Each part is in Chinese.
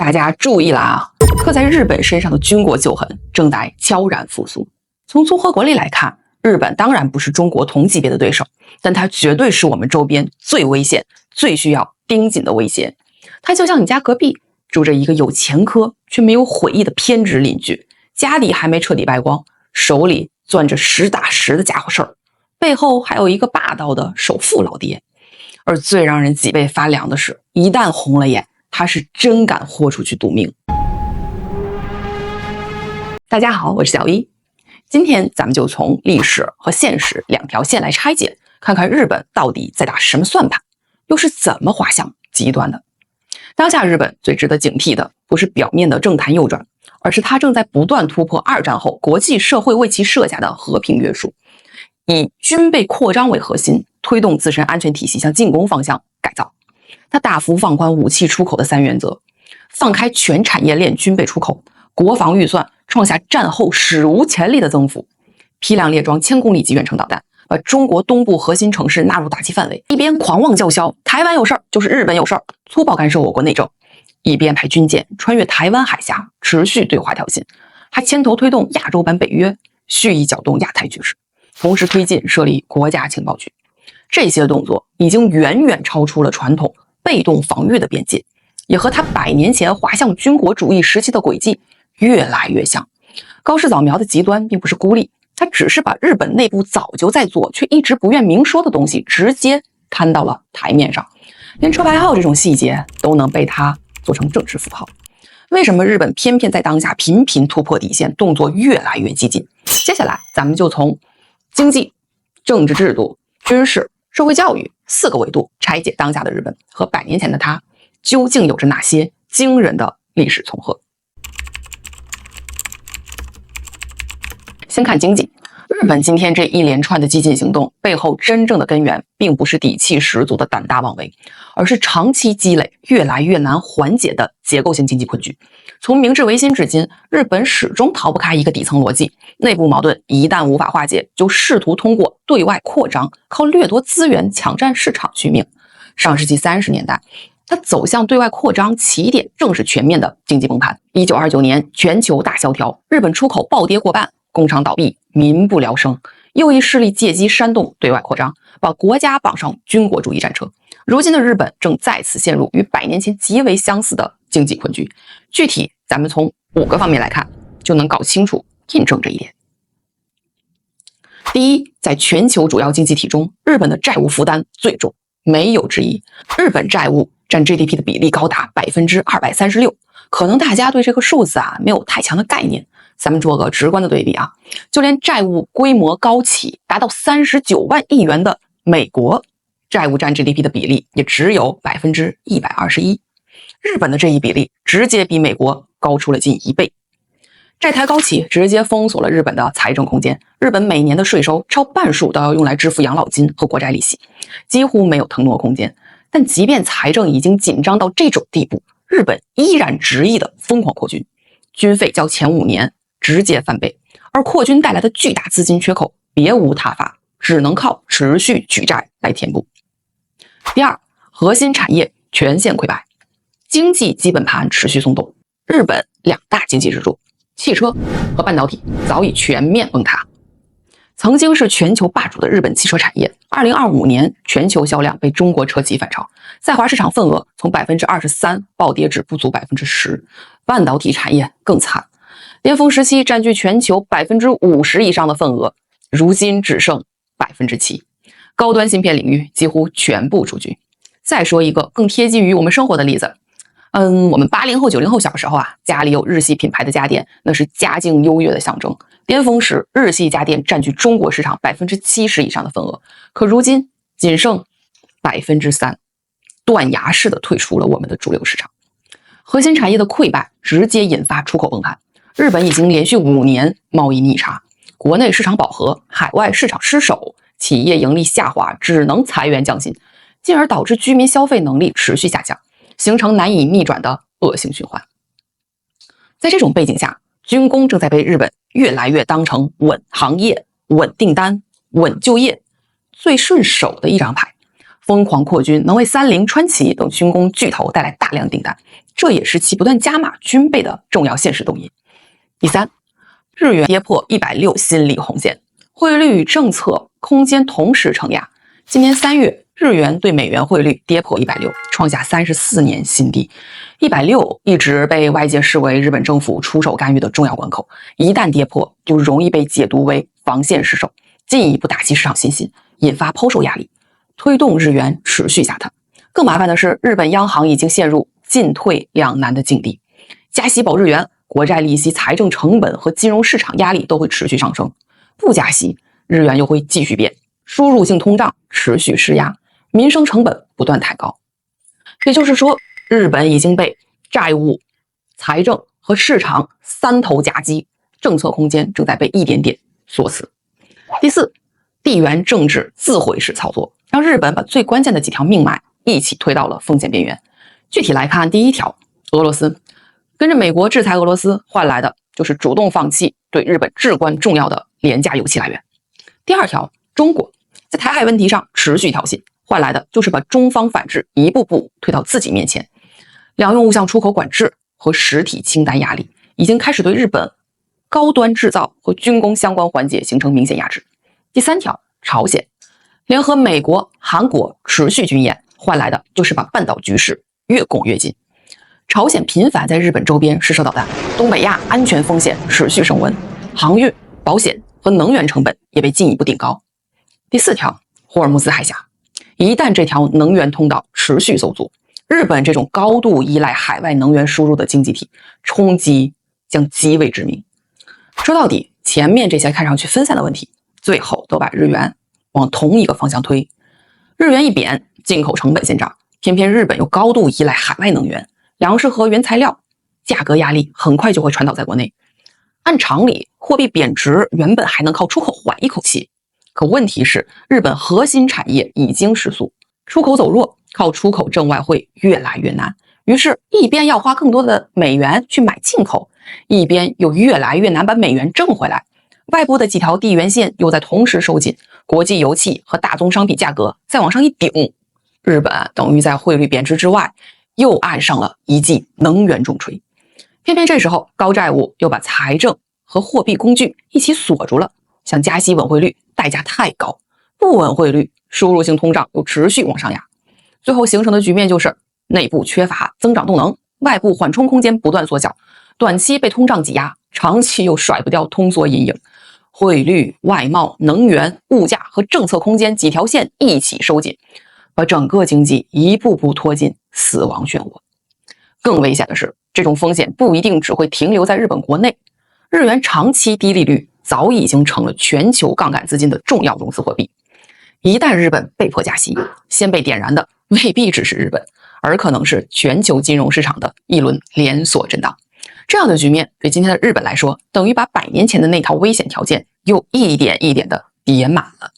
大家注意了啊！刻在日本身上的军国旧痕正在悄然复苏。从综合国力来看，日本当然不是中国同级别的对手，但它绝对是我们周边最危险、最需要盯紧的威胁。它就像你家隔壁住着一个有前科却没有悔意的偏执邻居，家里还没彻底败光，手里攥着实打实的家伙事儿，背后还有一个霸道的首富老爹。而最让人脊背发凉的是，一旦红了眼，他是真敢豁出去赌命。大家好，我是小一，今天咱们就从历史和现实两条线来拆解，看看日本到底在打什么算盘，又是怎么滑向极端的。当下日本最值得警惕的不是表面的政坛右转，而是它正在不断突破二战后国际社会为其设下的和平约束，以军备扩张为核心，推动自身安全体系向进攻方向改造。它大幅放宽武器出口的三原则，放开全产业链军备出口，国防预算创下战后史无前例的增幅，批量列装1000公里级远程导弹，把中国东部核心城市纳入打击范围，一边狂妄叫嚣台湾有事儿就是日本有事儿，粗暴干涉我国内政，一边派军舰穿越台湾海峡，持续对华挑衅，还牵头推动亚洲版北约，蓄意搅动亚太局势，同时推进设立国家情报局。这些动作已经远远超出了传统被动防御的边界，也和他100年前滑向军国主义时期的轨迹越来越像。高市早苗的极端并不是孤立，他只是把日本内部早就在做却一直不愿明说的东西直接摊到了台面上，连车牌号这种细节都能被他做成政治符号。为什么日本偏偏在当下频频突破底线，动作越来越激进？接下来咱们就从经济、政治制度、军事、社会教育4个维度拆解当下的日本和100年前的它究竟有着哪些惊人的历史重合。先看经济，日本今天这一连串的激进行动背后真正的根源并不是底气十足的胆大妄为，而是长期积累越来越难缓解的结构性经济困局。从明治维新至今，日本始终逃不开一个底层逻辑，内部矛盾一旦无法化解，就试图通过对外扩张，靠掠夺资源抢占市场续命。上世纪30年代，它走向对外扩张起点正是全面的经济崩盘。1929年全球大萧条，日本出口暴跌过半，工厂倒闭，民不聊生。右翼势力借机煽动对外扩张，把国家绑上军国主义战车。如今的日本正再次陷入与100年前极为相似的经济困局。具体咱们从5个方面来看，就能搞清楚印证这一点。第一，在全球主要经济体中，日本的债务负担最重，没有之一。日本债务占 GDP 的比例高达236%。可能大家对这个数字没有太强的概念，咱们做个直观的对比啊，就连债务规模高企达到39万亿元的美国，债务占 GDP 的比例也只有121%。日本的这一比例直接比美国高出了近1倍。债台高企直接封锁了日本的财政空间，日本每年的税收超半数都要用来支付养老金和国债利息，几乎没有腾挪空间。但即便财政已经紧张到这种地步，日本依然执意的疯狂扩军，军费较前5年直接翻倍，而扩军带来的巨大资金缺口别无他法，只能靠持续举债来填补。第二，核心产业全线溃败，经济基本盘持续松动。日本2大经济支柱汽车和半导体早已全面崩塌。曾经是全球霸主的日本汽车产业，2025年全球销量被中国车企反超，在华市场份额从 23% 暴跌至不足 10%。 半导体产业更惨，巅峰时期占据全球 50% 以上的份额，如今只剩 7%。 高端芯片领域几乎全部出局。再说一个更贴近于我们生活的例子，我们80后90后小时候家里有日系品牌的家电，那是家境优越的象征。巅峰时，日系家电占据中国市场 70% 以上的份额，可如今仅剩 3%， 断崖式的退出了我们的主流市场。核心产业的溃败直接引发出口崩盘，日本已经连续5年贸易逆差，国内市场饱和，海外市场失守，企业盈利下滑，只能裁员降薪，进而导致居民消费能力持续下降，形成难以逆转的恶性循环。在这种背景下，军工正在被日本越来越当成稳行业、稳订单、稳就业最顺手的一张牌。疯狂扩军能为三菱、川崎等军工巨头带来大量订单，这也是其不断加码军备的重要现实动因。第三，日元跌破160心理红线，汇率与政策空间同时承压。今年3月，日元对美元汇率跌破160，创下34年新低。160一直被外界视为日本政府出手干预的重要关口，一旦跌破，就容易被解读为防线失守，进一步打击市场信心，引发抛售压力，推动日元持续下探。更麻烦的是，日本央行已经陷入进退两难的境地，加息保日元，国债利息、财政成本和金融市场压力都会持续上升；不加息，日元又会继续贬，输入性通胀持续施压，民生成本不断抬高。也就是说，日本已经被债务、财政和市场三头夹击，政策空间正在被一点点锁死。第四，地缘政治自毁式操作，让日本把最关键的几条命脉一起推到了风险边缘。具体来看，第一条，俄罗斯跟着美国制裁俄罗斯换来的就是主动放弃对日本至关重要的廉价油气来源。第二条，中国在台海问题上持续挑衅，换来的就是把中方反制一步步推到自己面前。两用物项出口管制和实体清单压力已经开始对日本高端制造和军工相关环节形成明显压制。第三条，朝鲜联合美国、韩国持续军演，换来的就是把半岛局势越拱越近。朝鲜频繁在日本周边试射导弹，东北亚安全风险持续升温，航运、保险和能源成本也被进一步顶高。第四条，霍尔木兹海峡，一旦这条能源通道持续受阻，日本这种高度依赖海外能源输入的经济体，冲击将极为致命。说到底，前面这些看上去分散的问题，最后都把日元往同一个方向推。日元一贬，进口成本先涨，偏偏日本又高度依赖海外能源，粮食和原材料，价格压力很快就会传导在国内。按常理，货币贬值原本还能靠出口缓一口气，可问题是，日本核心产业已经失速，出口走弱，靠出口挣外汇越来越难。于是，一边要花更多的美元去买进口，一边又越来越难把美元挣回来。外部的几条地缘线又在同时收紧，国际油气和大宗商品价格再往上一顶，日本等于在汇率贬值之外，又按上了一记能源重锤。偏偏这时候，高债务又把财政和货币工具一起锁住了，想加息稳汇率代价太高，不稳汇率，输入性通胀又持续往上压，最后形成的局面就是内部缺乏增长动能，外部缓冲空间不断缩小，短期被通胀挤压，长期又甩不掉通缩阴影，汇率、外贸、能源、物价和政策空间几条线一起收紧，把整个经济一步步拖进死亡漩涡。更危险的是，这种风险不一定只会停留在日本国内，日元长期低利率早已经成了全球杠杆资金的重要融资货币。一旦日本被迫加息，先被点燃的未必只是日本，而可能是全球金融市场的一轮连锁震荡。这样的局面对今天的日本来说，等于把100年前的那套危险条件又一点一点的叠满了。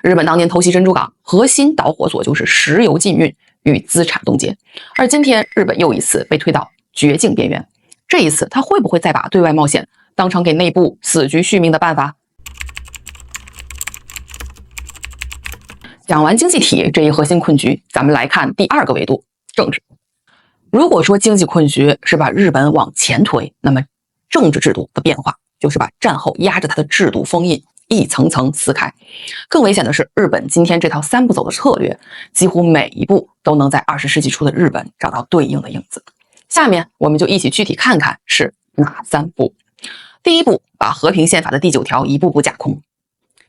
日本当年偷袭珍珠港，核心导火索就是石油禁运与资产冻结，而今天日本又一次被推到绝境边缘。这一次，他会不会再把对外冒险当成给内部死局续命的办法？讲完经济体这一核心困局，咱们来看第二个维度，政治。如果说经济困局是把日本往前推，那么政治制度的变化就是把战后压着它的制度封印一层层撕开。更危险的是，日本今天这套3步走的策略，几乎每一步都能在20世纪初的日本找到对应的影子。下面我们就一起具体看看是哪3步。第一步，把和平宪法的第9条一步步架空。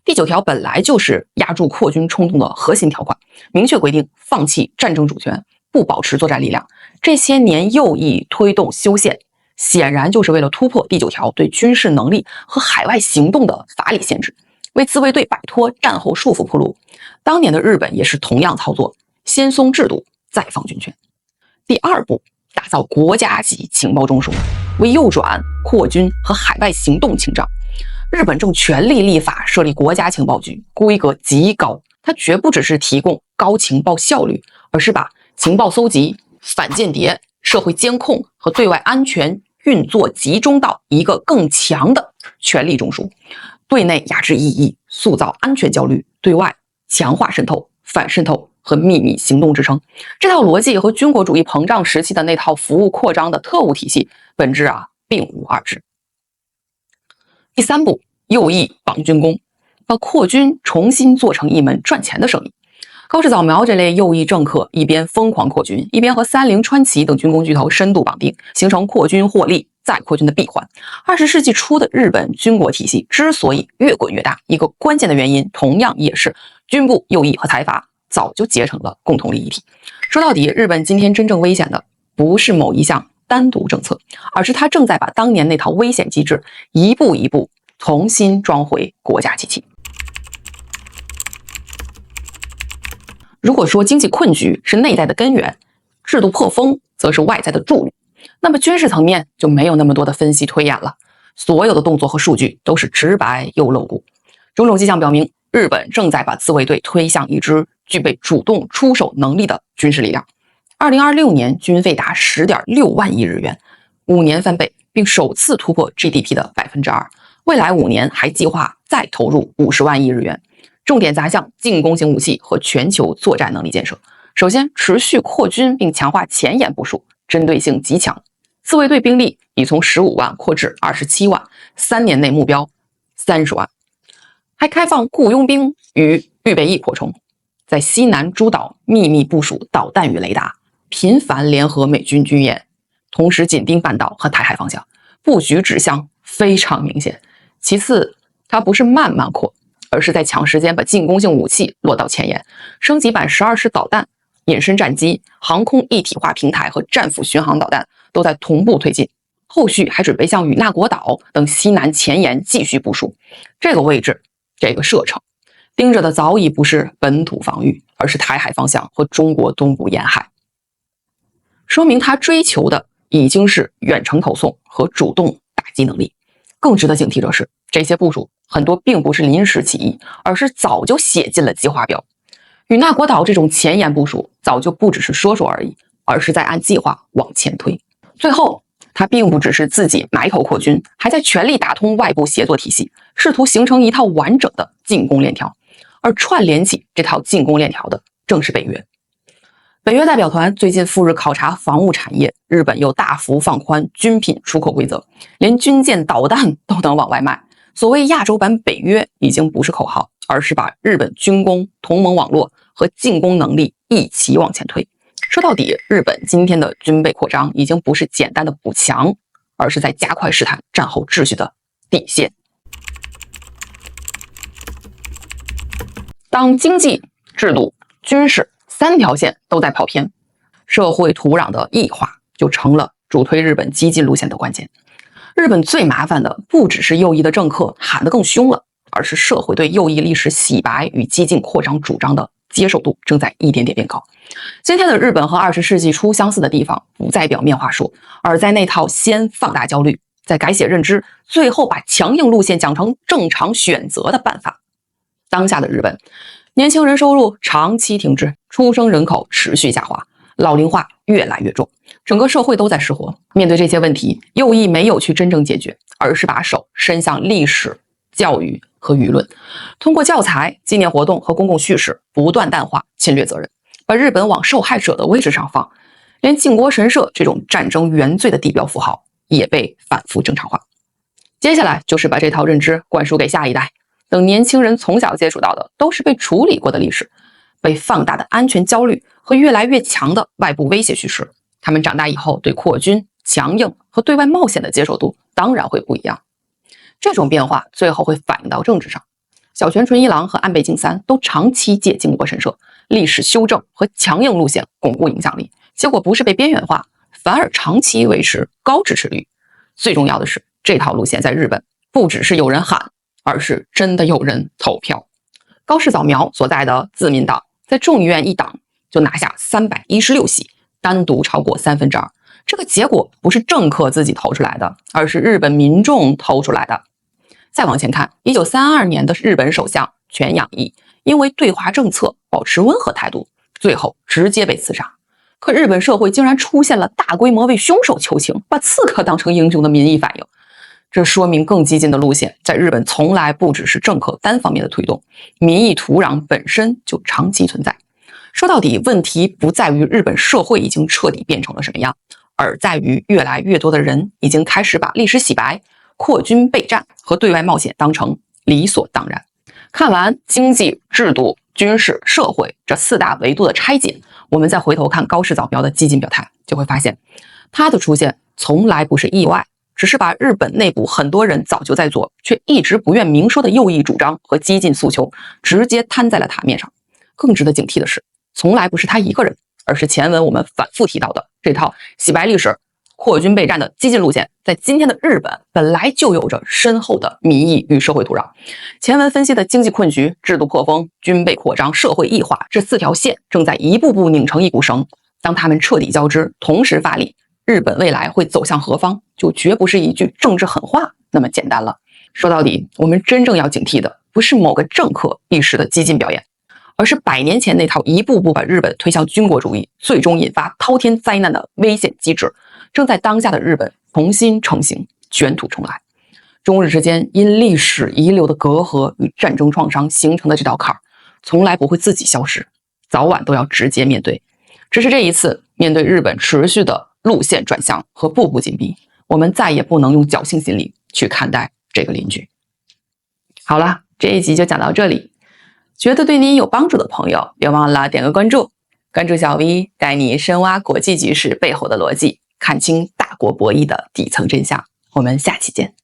第9条本来就是压住扩军冲动的核心条款，明确规定放弃战争主权，不保持作战力量。这些年又一推动修宪，显然就是为了突破第9条对军事能力和海外行动的法理限制，为自卫队摆脱战后束缚铺路。当年的日本也是同样操作，先松制度，再放军权。第二步，打造国家级情报中枢，为右转、扩军和海外行动清账。日本正全力立法设立国家情报局，规格极高，它绝不只是提供高情报效率，而是把情报搜集、反间谍、社会监控和对外安全运作集中到一个更强的权力中枢，对内压制异议，塑造安全焦虑，对外强化渗透、反渗透和秘密行动支撑。这套逻辑和军国主义膨胀时期的那套服务扩张的特务体系本质并无二致。第3步，右翼绑军工，把扩军重新做成一门赚钱的生意。高市早苗这类右翼政客一边疯狂扩军，一边和三菱、川崎等军工巨头深度绑定，形成扩军获利再扩军的闭环。20世纪初的日本军国体系之所以越滚越大，一个关键的原因同样也是军部、右翼和财阀早就结成了共同利益体。说到底，日本今天真正危险的不是某一项单独政策，而是它正在把当年那套危险机制一步一步重新装回国家机器。如果说经济困局是内在的根源，制度破风则是外在的助力，那么军事层面就没有那么多的分析推演了，所有的动作和数据都是直白又露骨。种种迹象表明，日本正在把自卫队推向一支具备主动出手能力的军事力量。2026年军费达10.6万亿日元，5年翻倍，并首次突破 GDP 的2%。未来5年还计划再投入50万亿日元。重点砸向进攻型武器和全球作战能力建设。首先，持续扩军并强化前沿部署，针对性极强。自卫队兵力已从15万扩至27万，3年内目标30万。还开放雇佣兵与预备役扩充，在西南诸岛秘密部署导弹与雷达，频繁联合美军军演，同时紧盯半岛和台海方向，布局指向非常明显。其次，它不是慢慢扩，而是在抢时间把进攻性武器落到前沿，升级版12式导弹、隐身战机、航空一体化平台和战斧巡航导弹都在同步推进。后续还准备向与那国岛等西南前沿继续部署。这个位置，这个射程，盯着的早已不是本土防御，而是台海方向和中国东部沿海。说明他追求的已经是远程投送和主动打击能力。更值得警惕的是，这些部署很多并不是临时起意，而是早就写进了计划表。与那国岛这种前沿部署早就不只是说说而已，而是在按计划往前推。最后，他并不只是自己埋头扩军，还在全力打通外部协作体系，试图形成一套完整的进攻链条。而串联起这套进攻链条的正是北约。北约代表团最近赴日考察防务产业，日本又大幅放宽军品出口规则，连军舰导弹都能往外卖。所谓亚洲版北约已经不是口号，而是把日本军工、同盟网络和进攻能力一起往前推。说到底，日本今天的军备扩张已经不是简单的补强，而是在加快试探战后秩序的底线。当经济、制度、军事3条线都在跑偏，社会土壤的异化就成了主推日本激进路线的关键。日本最麻烦的不只是右翼的政客喊得更凶了，而是社会对右翼历史洗白与激进扩张主张的接受度正在一点点变高。今天的日本和20世纪初相似的地方不在表面话术，而在那套先放大焦虑，再改写认知，最后把强硬路线讲成正常选择的办法。当下的日本，年轻人收入长期停滞，出生人口持续下滑，老龄化越来越重，整个社会都在失活。面对这些问题，右翼没有去真正解决，而是把手伸向历史、教育和舆论，通过教材、纪念活动和公共叙事不断淡化侵略责任，把日本往受害者的位置上放，连靖国神社这种战争原罪的地标符号也被反复正常化。接下来就是把这套认知灌输给下一代，等年轻人从小接触到的都是被处理过的历史，被放大的安全焦虑和越来越强的外部威胁叙事，他们长大以后对扩军、强硬和对外冒险的接受度当然会不一样。这种变化最后会反映到政治上。小泉纯一郎和安倍晋三都长期借靖国神社、历史修正和强硬路线巩固影响力，结果不是被边缘化，反而长期维持高支持率。最重要的是，这套路线在日本不只是有人喊，而是真的有人投票。高市早苗所在的自民党在众议院一党就拿下316席，单独超过2/3。这个结果不是政客自己投出来的，而是日本民众投出来的。再往前看，1932年的日本首相犬养毅因为对华政策保持温和态度，最后直接被刺杀。可日本社会竟然出现了大规模为凶手求情，把刺客当成英雄的民意反应。这说明更激进的路线在日本从来不只是政客单方面的推动，民意土壤本身就长期存在。说到底，问题不在于日本社会已经彻底变成了什么样，而在于越来越多的人已经开始把历史洗白、扩军备战和对外冒险当成理所当然。看完经济、制度、军事、社会这4大维度的拆解，我们再回头看高市早苗的激进表态，就会发现他的出现从来不是意外，只是把日本内部很多人早就在做却一直不愿明说的右翼主张和激进诉求直接摊在了台面上。更值得警惕的是，从来不是他一个人，而是前文我们反复提到的这套洗白历史、扩军备战的激进路线，在今天的日本本来就有着深厚的民意与社会土壤。前文分析的经济困局、制度破风、军备扩张、社会异化这4条线正在一步步拧成一股绳，当它们彻底交织，同时发力，日本未来会走向何方，就绝不是一句政治狠话那么简单了。说到底，我们真正要警惕的不是某个政客一时的激进表演，而是100年前那套一步步把日本推向军国主义，最终引发滔天灾难的危险机制，正在当下的日本重新成型，卷土重来。中日之间因历史遗留的隔阂与战争创伤形成的这道坎儿，从来不会自己消失，早晚都要直接面对。只是这一次，面对日本持续的路线转向和步步紧逼，我们再也不能用侥幸心理去看待这个邻居。好了，这一集就讲到这里。觉得对您有帮助的朋友，别忘了点个关注。关注小 V， 带你深挖国际局势背后的逻辑，看清大国博弈的底层真相。我们下期见。